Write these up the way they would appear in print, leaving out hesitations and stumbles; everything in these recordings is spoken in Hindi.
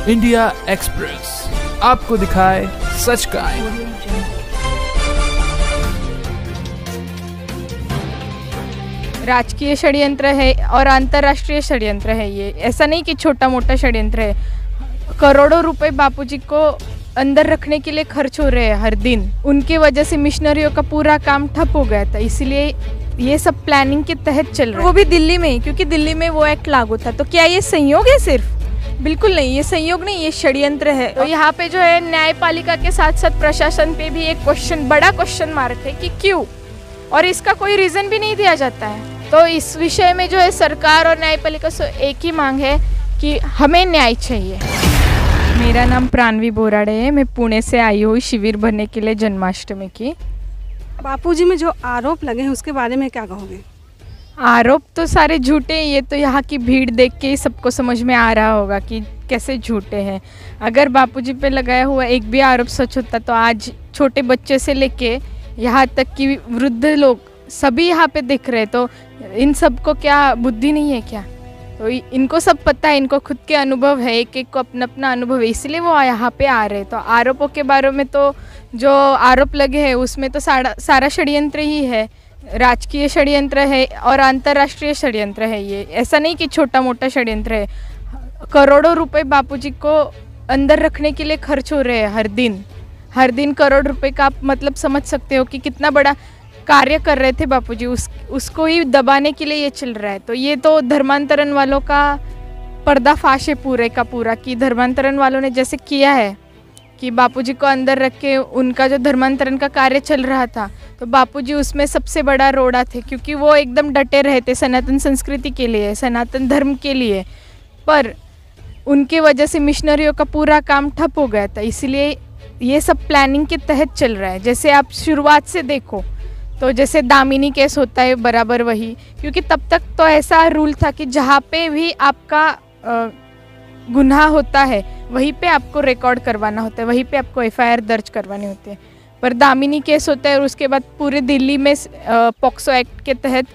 इंडिया एक्सप्रेस आपको दिखाए सच का आईना। राजकीय षड्यंत्र है और अंतर्राष्ट्रीय षड्यंत्र है ये, ऐसा नहीं कि छोटा मोटा षड्यंत्र है। करोड़ों रुपए बापूजी को अंदर रखने के लिए खर्च हो रहे हैं हर दिन। उनकी वजह से मिशनरियों का पूरा काम ठप हो गया था, इसलिए ये सब प्लानिंग के तहत चल रहा है। वो भी दिल्ली में, क्योंकि दिल्ली में वो एक्ट लागू था। तो क्या ये संयोग है? सिर्फ बिल्कुल नहीं, ये संयोग नहीं, ये षड्यंत्र है। तो यहाँ पे जो है न्यायपालिका के साथ साथ प्रशासन पे भी एक बड़ा क्वेश्चन मार्क है कि क्यों, और इसका कोई रीजन भी नहीं दिया जाता है। तो इस विषय में जो है सरकार और न्यायपालिका से एक ही मांग है कि हमें न्याय चाहिए। मेरा नाम प्राणवी बोराड़े है, मैं पुणे से आई हूँ शिविर भरने के लिए जन्माष्टमी की। बापूजी में जो आरोप लगे हैं उसके बारे में क्या कहोगे? आरोप तो सारे झूठे, ये तो यहाँ की भीड़ देख के ही सबको समझ में आ रहा होगा कि कैसे झूठे हैं। अगर बापूजी पे लगाया हुआ एक भी आरोप सच होता तो आज छोटे बच्चे से लेके यहाँ तक कि वृद्ध लोग सभी यहाँ पे दिख रहे। तो इन सबको क्या बुद्धि नहीं है क्या? तो इनको सब पता है, इनको खुद के अनुभव है, एक एक को अपना अपना अनुभव है, इसलिए वो यहाँ पे आ रहे। तो आरोपों के बारे में तो जो आरोप लगे हैं उसमें तो सारा षड्यंत्र ही है। राजकीय षड्यंत्र है और अंतर्राष्ट्रीय षड्यंत्र है ये, ऐसा नहीं कि छोटा मोटा षड्यंत्र है। करोड़ों रुपए बापूजी को अंदर रखने के लिए खर्च हो रहे हैं हर दिन करोड़ रुपए का आप मतलब समझ सकते हो कि कितना बड़ा कार्य कर रहे थे बापूजी। उसको ही दबाने के लिए ये चल रहा है। तो ये तो धर्मांतरण वालों का पर्दाफाश है पूरे का पूरा, कि धर्मांतरण वालों ने जैसे किया है कि बापूजी को अंदर रख के उनका जो धर्मांतरण का कार्य चल रहा था, तो बापूजी उसमें सबसे बड़ा रोड़ा थे, क्योंकि वो एकदम डटे रहे थे सनातन संस्कृति के लिए, सनातन धर्म के लिए। पर उनके वजह से मिशनरियों का पूरा काम ठप हो गया था, इसलिए ये सब प्लानिंग के तहत चल रहा है। जैसे आप शुरुआत से देखो तो जैसे दामिनी केस होता है बराबर वही, क्योंकि तब तक तो ऐसा रूल था कि जहाँ पे भी आपका गुनाह होता है वहीं पे आपको रिकॉर्ड करवाना होता है, वहीं पे आपको एफआईआर दर्ज करवानी होती है। पर दामिनी केस होता है और उसके बाद पूरे दिल्ली में पॉक्सो एक्ट के तहत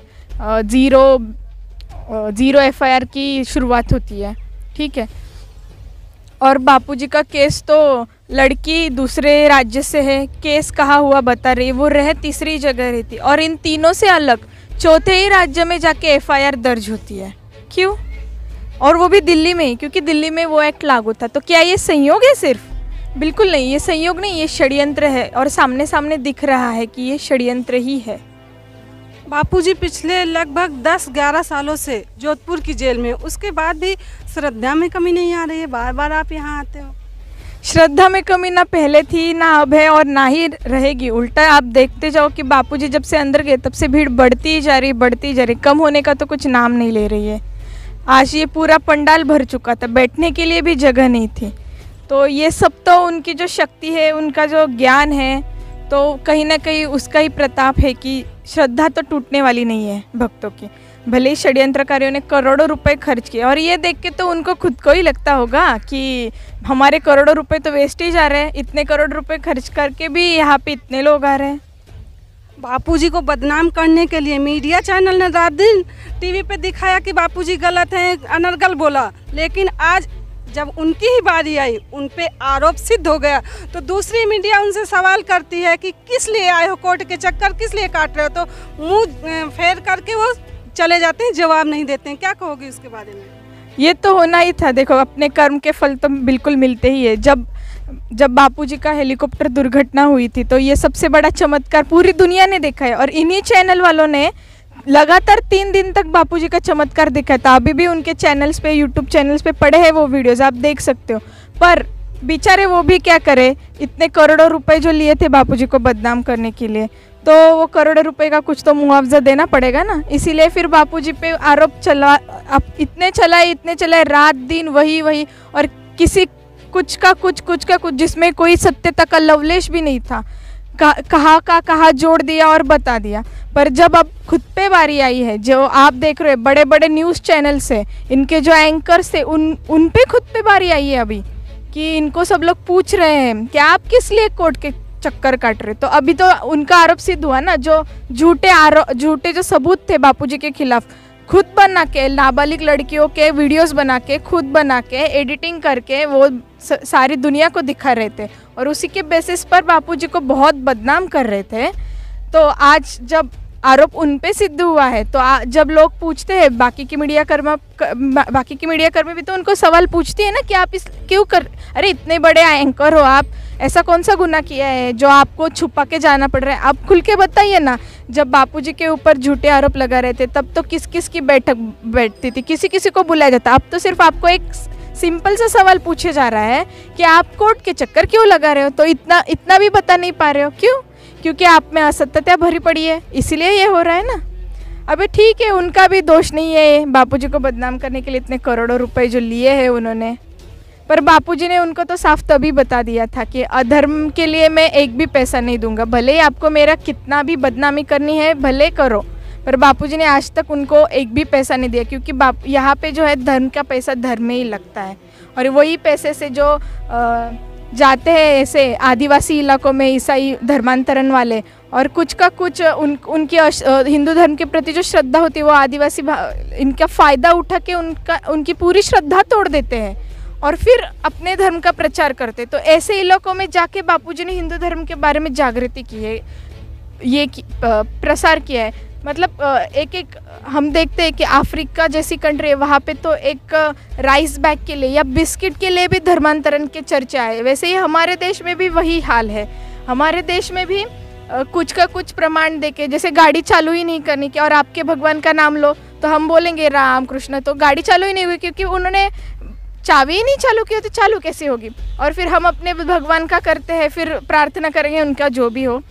ज़ीरो एफआईआर की शुरुआत होती है, ठीक है। और बापूजी का केस तो लड़की दूसरे राज्य से है, केस कहाँ हुआ बता रही, वो तीसरी जगह रहती, और इन तीनों से अलग चौथे ही राज्य में जाके एफआईआर दर्ज होती है। क्यों? और वो भी दिल्ली में, क्योंकि दिल्ली में वो एक्ट लागू था। तो क्या ये संयोग है? सिर्फ बिल्कुल नहीं, ये संयोग नहीं, ये षड्यंत्र है, और सामने सामने दिख रहा है कि ये षड्यंत्र ही है। बापूजी पिछले लगभग 10-11 सालों से जोधपुर की जेल में, उसके बाद भी श्रद्धा में कमी नहीं आ रही है। बार बार आप यहाँ आते हो। श्रद्धा में कमी ना पहले थी, ना अब है, और ना ही रहेगी। उल्टा आप देखते जाओ कि बापूजी जब से अंदर गए तब से भीड़ बढ़ती ही जा रही, कम होने का तो कुछ नाम नहीं ले रही है। आज ये पूरा पंडाल भर चुका था, बैठने के लिए भी जगह नहीं थी। तो ये सब तो उनकी जो शक्ति है, उनका जो ज्ञान है, तो कहीं ना कहीं उसका ही प्रताप है कि श्रद्धा तो टूटने वाली नहीं है भक्तों की। भले ही षड्यंत्रकारियों ने करोड़ों रुपए खर्च किए, और ये देख के तो उनको खुद को ही लगता होगा कि हमारे करोड़ों रुपए तो वेस्ट ही जा रहे हैं, इतने करोड़ रुपए खर्च करके भी यहाँ पे इतने लोग आ रहे हैं। बापूजी को बदनाम करने के लिए मीडिया चैनल ने रात दिन टीवी पे दिखाया कि बापूजी गलत हैं, अनर्गल बोला, लेकिन आज जब उनकी ही बारी आई, उन पे आरोप सिद्ध हो गया, तो दूसरी मीडिया उनसे सवाल करती है कि किस लिए आए हो, कोर्ट के चक्कर किस लिए काट रहे हो, तो मुंह फेर करके वो चले जाते हैं, जवाब नहीं देते हैं। क्या कहोगे उसके बारे में? ये तो होना ही था। देखो, अपने कर्म के फल तो बिल्कुल मिलते ही है। जब बापूजी का हेलीकॉप्टर दुर्घटना हुई थी तो ये सबसे बड़ा चमत्कार पूरी दुनिया ने देखा है, और इन्हीं चैनल वालों ने लगातार 3 दिन तक बापूजी का चमत्कार दिखाया था। अभी भी उनके चैनल्स पे, यूट्यूब चैनल्स पे पड़े हैं वो वीडियोस, आप देख सकते हो। पर बेचारे वो भी क्या करे, इतने करोड़ों रुपए जो लिए थे बापूजी को बदनाम करने के लिए, तो वो करोड़ों रुपए का कुछ तो मुआवजा देना पड़ेगा ना। इसीलिए फिर बापूजी पे आरोप चला, अब इतने चलाए रात दिन वही, और किसी कुछ का कुछ, जिसमें कोई सत्यता का लवलेश भी नहीं था। कहा जोड़ दिया और बता दिया। पर जब अब खुद पे बारी आई है, जो आप देख रहे हो बड़े बड़े न्यूज़ चैनल से, इनके जो एंकर्स थे उन पे खुद पे बारी आई है अभी, कि इनको सब लोग पूछ रहे हैं कि आप किस लिए कोर्ट के चक्कर काट रहे। तो अभी तो उनका आरोप सिद्ध हुआ ना, जो झूठे जो सबूत थे बापूजी के खिलाफ, खुद बना के, नाबालिग लड़कियों के वीडियोस बना के, खुद बना के, एडिटिंग करके वो सारी दुनिया को दिखा रहे थे और उसी के बेसिस पर बापूजी को बहुत बदनाम कर रहे थे। तो आज जब आरोप उन पे सिद्ध हुआ है तो जब लोग पूछते हैं, बाकी की मीडिया कर्मी भी तो उनको सवाल पूछती है ना कि आप इस क्यों कर, अरे इतने बड़े एंकर हो आप, ऐसा कौन सा गुनाह किया है जो आपको छुपा के जाना पड़ रहा है, आप खुल के बताइए ना। जब बापूजी के ऊपर झूठे आरोप लगा रहे थे तब तो किस किस की बैठक बैठती थी, किसी किसी को बुलाया जाता। अब तो सिर्फ आपको एक सिंपल सा सवाल पूछे जा रहा है कि आप कोर्ट के चक्कर क्यों लगा रहे हो, तो इतना भी बता नहीं पा रहे हो, क्यों? क्योंकि आप में असत्यता भरी पड़ी है, इसीलिए ये हो रहा है ना। अबे ठीक है, उनका भी दोष नहीं है, बापूजी को बदनाम करने के लिए इतने करोड़ों रुपए जो लिए हैं उन्होंने, पर बापूजी ने उनको तो साफ तभी बता दिया था कि अधर्म के लिए मैं एक भी पैसा नहीं दूंगा, भले ही आपको मेरा कितना भी बदनामी करनी है भले करो। पर बापूजी ने आज तक उनको एक भी पैसा नहीं दिया, क्योंकि यहाँ पे जो है धर्म का पैसा धर्म में ही लगता है और वही पैसे से जो जाते हैं ऐसे आदिवासी इलाकों में ईसाई धर्मांतरण वाले, और कुछ का कुछ उनकी हिंदू धर्म के प्रति जो श्रद्धा होती है वो आदिवासी इनका फ़ायदा उठा के उनकी पूरी श्रद्धा तोड़ देते हैं और फिर अपने धर्म का प्रचार करते। तो ऐसे इलाकों में जाके बापूजी ने हिंदू धर्म के बारे में जागृति की है, प्रसार किया है। मतलब एक हम देखते हैं कि अफ्रीका जैसी कंट्री है, वहाँ पे तो एक राइस बैग के लिए या बिस्किट के लिए भी धर्मांतरण के चर्चा है। वैसे ही हमारे देश में भी वही हाल है। हमारे देश में भी कुछ का कुछ प्रमाण देके, जैसे गाड़ी चालू ही नहीं करनी कि और आपके भगवान का नाम लो तो हम बोलेंगे राम कृष्ण, तो गाड़ी चालू ही नहीं हुई क्योंकि उन्होंने चाबी ही नहीं चालू की, तो चालू कैसे होगी? और फिर हम अपने भगवान का करते हैं, फिर प्रार्थना करेंगे उनका जो भी हो,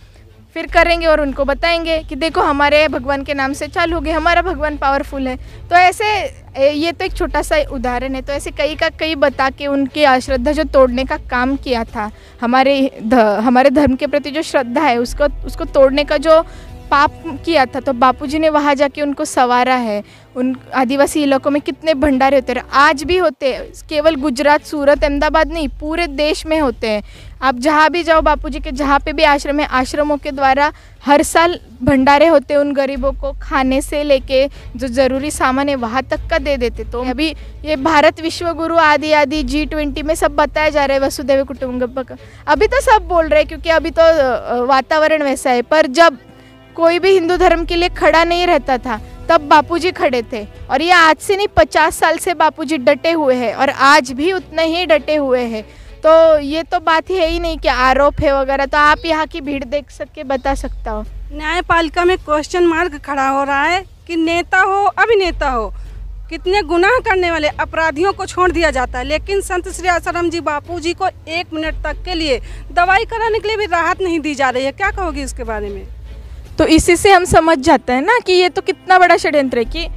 फिर करेंगे और उनको बताएंगे कि देखो हमारे भगवान के नाम से चालू हो गए, हमारा भगवान पावरफुल है। तो ऐसे ये तो एक छोटा सा उदाहरण है, तो ऐसे कई का कई बता के उनकी अश्रद्धा जो तोड़ने का काम किया था, हमारे धर्म के प्रति जो श्रद्धा है उसको तोड़ने का जो पाप किया था, तो बापूजी ने वहाँ जाके उनको संवारा है। उन आदिवासी इलाकों में कितने भंडारे होते हैं, आज भी होते हैं, केवल गुजरात, सूरत, अहमदाबाद नहीं, पूरे देश में होते हैं। आप जहाँ भी जाओ, बापूजी के जहाँ पे भी आश्रम है, आश्रमों के द्वारा हर साल भंडारे होते हैं, उन गरीबों को खाने से लेके जो ज़रूरी सामान है वहाँ तक का दे देते। तो अभी ये भारत विश्व गुरु आदि G20 में सब बताया जा रहा है वसुधैव कुटुंबकम का, अभी तो सब बोल रहे हैं क्योंकि अभी तो वातावरण वैसा है। पर जब कोई भी हिंदू धर्म के लिए खड़ा नहीं रहता था तब बापूजी खड़े थे, और ये आज से नहीं 50 साल से बापूजी डटे हुए हैं और आज भी उतने ही डटे हुए हैं। तो ये तो बात ही है ही नहीं कि आरोप है वगैरह। तो आप यहाँ की भीड़ देख सके बता सकता हो। न्यायपालिका में क्वेश्चन मार्क खड़ा हो रहा है कि नेता हो अभिनेता हो, कितने गुनाह करने वाले अपराधियों को छोड़ दिया जाता है, लेकिन संत श्री आसाराम जी बापूजी को 1 मिनट तक के लिए दवाई कराने के लिए भी राहत नहीं दी जा रही है। क्या कहोगी इसके बारे में? तो इसी से हम समझ जाते हैं ना कि ये तो कितना बड़ा षड्यंत्र है, कि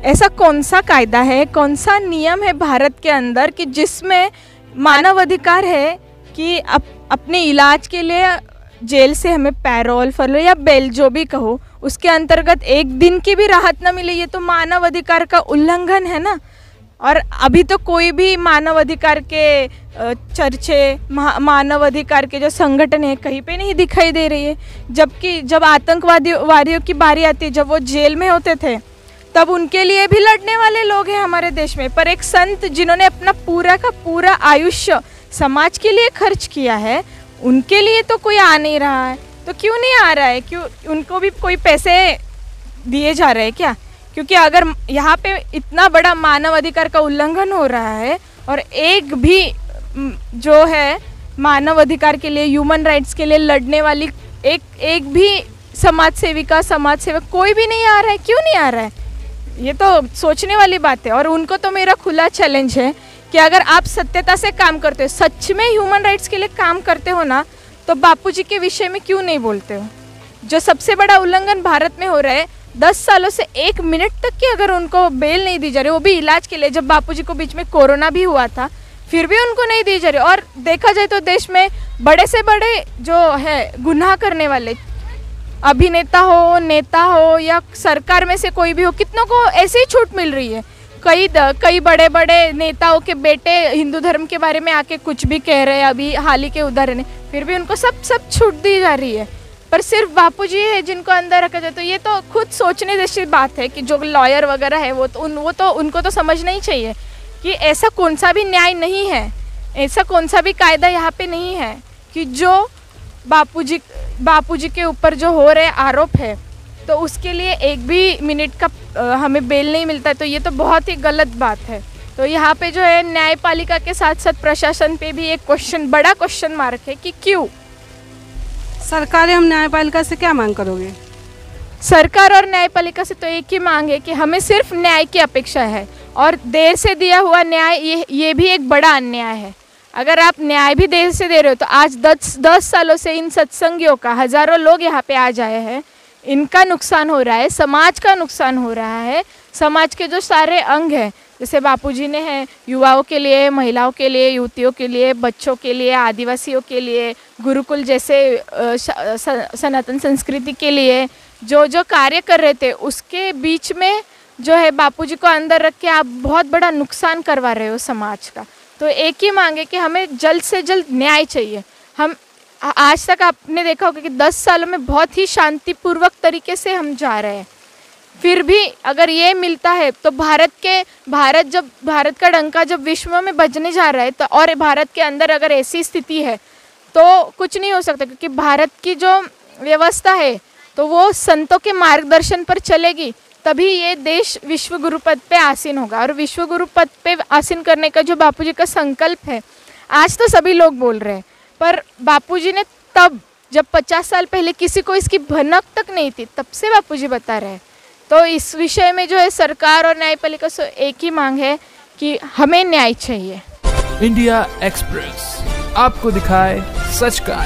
ऐसा कौन सा कायदा है, कौन सा नियम है भारत के अंदर कि जिसमें मानव अधिकार है कि अपने इलाज के लिए जेल से हमें पैरोल, फरोल या बेल जो भी कहो, उसके अंतर्गत 1 दिन की भी राहत न मिले। ये तो मानव अधिकार का उल्लंघन है ना। और अभी तो कोई भी मानव अधिकार के चर्चे, मानव अधिकार के जो संगठन है कहीं पे नहीं दिखाई दे रही है। जबकि जब आतंकवादियों की बारी आती है, जब वो जेल में होते थे, तब उनके लिए भी लड़ने वाले लोग हैं हमारे देश में। पर एक संत जिन्होंने अपना पूरा का पूरा आयुष्य समाज के लिए खर्च किया है, उनके लिए तो कोई आ नहीं रहा है। तो क्यों नहीं आ रहा है? क्यों उनको भी कोई पैसे दिए जा रहे हैं क्या? क्योंकि अगर यहाँ पे इतना बड़ा मानव अधिकार का उल्लंघन हो रहा है और एक भी जो है मानव अधिकार के लिए, ह्यूमन राइट्स के लिए लड़ने वाली एक भी समाज सेवक कोई भी नहीं आ रहा है, क्यों नहीं आ रहा है? ये तो सोचने वाली बात है। और उनको तो मेरा खुला चैलेंज है कि अगर आप सत्यता से काम करते हो, सच में ह्यूमन राइट्स के लिए काम करते हो ना, तो बापूजी के विषय में क्यों नहीं बोलते हो? जो सबसे बड़ा उल्लंघन भारत में हो रहा है, 10 सालों से 1 मिनट तक की अगर उनको बेल नहीं दी जा रही, वो भी इलाज के लिए, जब बापूजी को बीच में कोरोना भी हुआ था, फिर भी उनको नहीं दी जा रही। और देखा जाए तो देश में बड़े से बड़े जो है गुनाह करने वाले अभिनेता हो, नेता हो या सरकार में से कोई भी हो, कितनों को ऐसे ही छूट मिल रही है। कई बड़े बड़े नेताओं के बेटे हिंदू धर्म के बारे में आके कुछ भी कह रहे हैं, अभी हाल ही के उदाहरण है, फिर भी उनको सब छूट दी जा रही है। पर सिर्फ बापूजी है जिनको अंदर रखा जाए। तो ये तो खुद सोचने जैसी बात है कि जो लॉयर वगैरह है उनको तो समझना ही चाहिए कि ऐसा कौन सा भी न्याय नहीं है, ऐसा कौन सा भी कायदा यहाँ पे नहीं है कि जो बापूजी के ऊपर जो हो रहे आरोप है तो उसके लिए एक भी मिनट का हमें बेल नहीं मिलता है। तो ये तो बहुत ही गलत बात है। तो यहाँ पे जो है न्यायपालिका के साथ साथ प्रशासन पे भी एक बड़ा क्वेश्चन मार्क है कि क्यों। सरकार एवं न्यायपालिका से क्या मांग करोगे? सरकार और न्यायपालिका से तो एक ही मांग है कि हमें सिर्फ न्याय की अपेक्षा है, और देर से दिया हुआ न्याय ये भी एक बड़ा अन्याय है। अगर आप न्याय भी देर से दे रहे हो तो आज 10 सालों से इन सत्संगियों का हज़ारों लोग यहाँ पे आ जाए हैं, इनका नुकसान हो रहा है, समाज का नुकसान हो रहा है। समाज के जो सारे अंग हैं जैसे बापूजी ने हैं, युवाओं के लिए, महिलाओं के लिए, युवतियों के लिए, बच्चों के लिए, आदिवासियों के लिए, गुरुकुल जैसे सनातन संस्कृति के लिए जो कार्य कर रहे थे उसके बीच में जो है बापूजी को अंदर रख के आप बहुत बड़ा नुकसान करवा रहे हो समाज का। तो एक ही मांग है कि हमें जल्द से जल्द न्याय चाहिए। हम आज तक आपने देखा होगा कि 10 सालों में बहुत ही शांतिपूर्वक तरीके से हम जा रहे हैं, फिर भी अगर ये मिलता है तो भारत का डंका जब विश्व में बजने जा रहा है तो और भारत के अंदर अगर ऐसी स्थिति है तो कुछ नहीं हो सकता, क्योंकि भारत की जो व्यवस्था है तो वो संतों के मार्गदर्शन पर चलेगी, तभी ये देश विश्व गुरु पद पे आसीन होगा। और विश्व गुरु पद पे आसीन करने का जो बापूजी का संकल्प है आज तो सभी लोग बोल रहे हैं, पर बापूजी ने तब जब 50 साल पहले किसी को इसकी भनक तक नहीं थी तब से बापूजी बता रहे हैं। तो इस विषय में जो है सरकार और न्यायपालिका से एक ही मांग है कि हमें न्याय चाहिए। इंडिया एक्सप्रेस आपको दिखाए सच का।